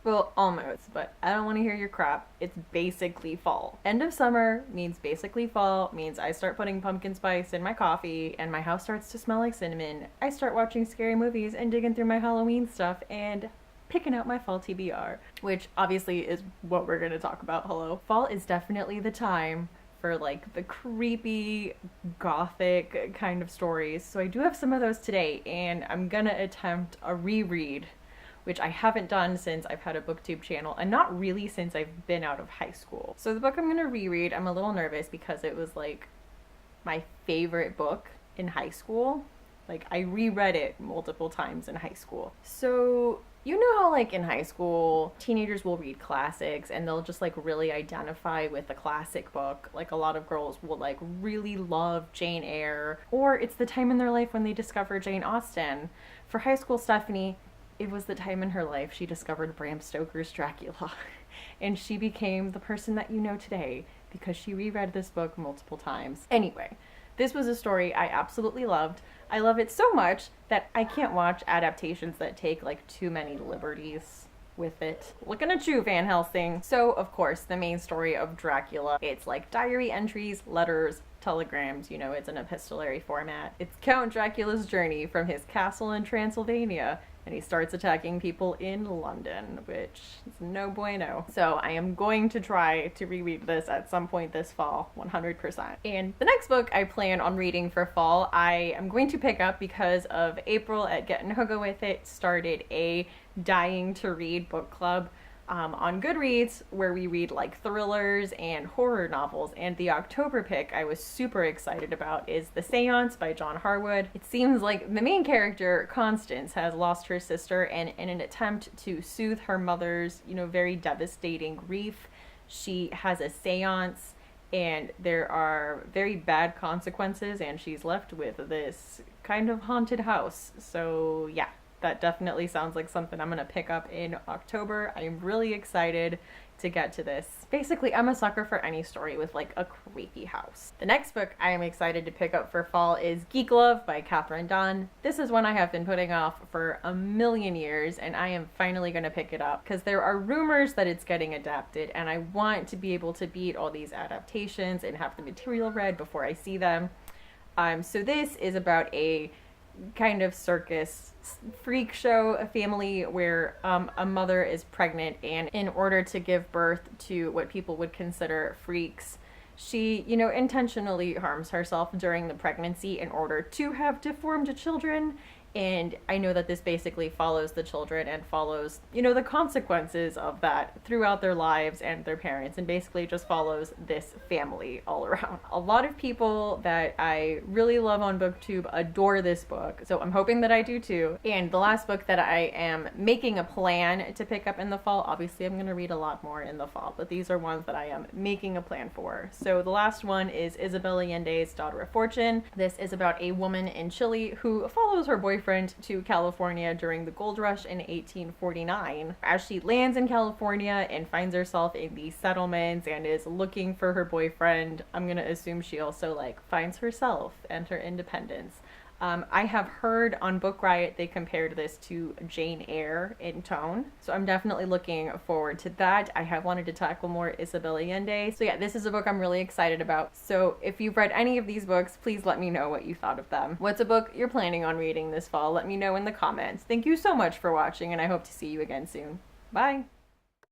Well, almost, but I don't want to hear your crap. It's basically fall. End of summer means basically fall, means I start putting pumpkin spice in my coffee and my house starts to smell like cinnamon. I start watching scary movies and digging through my Halloween stuff and picking out my fall TBR, which obviously is what we're going to talk about. Hello. Fall is definitely the time for like the creepy gothic kind of stories. So I do have some of those today and I'm gonna attempt a reread, which I haven't done since I've had a booktube channel and not really since I've been out of high school. So the book I'm gonna reread, I'm a little nervous because it was like my favorite book in high school. Like I reread it multiple times in high school. So you know how like in high school teenagers will read classics and they'll just like really identify with the classic book. Like a lot of girls will like really love Jane Eyre, or it's the time in their life when they discover Jane Austen. For high school Stephanie, it was the time in her life she discovered Bram Stoker's Dracula. And she became the person that you know today because she reread this book multiple times. Anyway, this was a story I absolutely loved. I love it so much that I can't watch adaptations that take like too many liberties with it. Looking at you, Van Helsing. So, of course, the main story of Dracula, it's like diary entries, letters, telegrams, you know, it's an epistolary format. It's Count Dracula's journey from his castle in Transylvania, and he starts attacking people in London, which is no bueno. So I am going to try to reread this at some point this fall, 100%. And the next book I plan on reading for fall, I am going to pick up because of April at Getting Hygge with It started a dying to read book club on Goodreads, where we read like thrillers and horror novels. And the October pick I was super excited about is The Seance by John Harwood. It seems like the main character, Constance, has lost her sister, and in an attempt to soothe her mother's, you know, very devastating grief, she has a seance and there are very bad consequences and she's left with this kind of haunted house. So yeah, that definitely sounds like something I'm gonna pick up in October. I'm really excited to get to this. Basically, I'm a sucker for any story with like a creepy house. The next book I am excited to pick up for fall is Geek Love by Katherine Dunn. This is one I have been putting off for a million years, and I am finally gonna pick it up because there are rumors that it's getting adapted, and I want to be able to beat all these adaptations and have the material read before I see them. So this is about a kind of circus freak show, a family where a mother is pregnant, and in order to give birth to what people would consider freaks, she, you know, intentionally harms herself during the pregnancy in order to have deformed children. And I know that this basically follows the children and follows, you know, the consequences of that throughout their lives and their parents, and basically just follows this family all around. A lot of people that I really love on BookTube adore this book, so I'm hoping that I do too. And the last book that I am making a plan to pick up in the fall, obviously I'm going to read a lot more in the fall, but these are ones that I am making a plan for. So the last one is Isabel Allende's Daughter of Fortune. This is about a woman in Chile who follows her boyfriend to California during the gold rush in 1849. As she lands in California and finds herself in these settlements and is looking for her boyfriend, I'm gonna assume she also like finds herself and her independence. I have heard on Book Riot they compared this to Jane Eyre in tone, so I'm definitely looking forward to that. I have wanted to tackle more Isabel Allende. So yeah, this is a book I'm really excited about. So if you've read any of these books, please let me know what you thought of them. What's a book you're planning on reading this fall? Let me know in the comments. Thank you so much for watching, and I hope to see you again soon. Bye!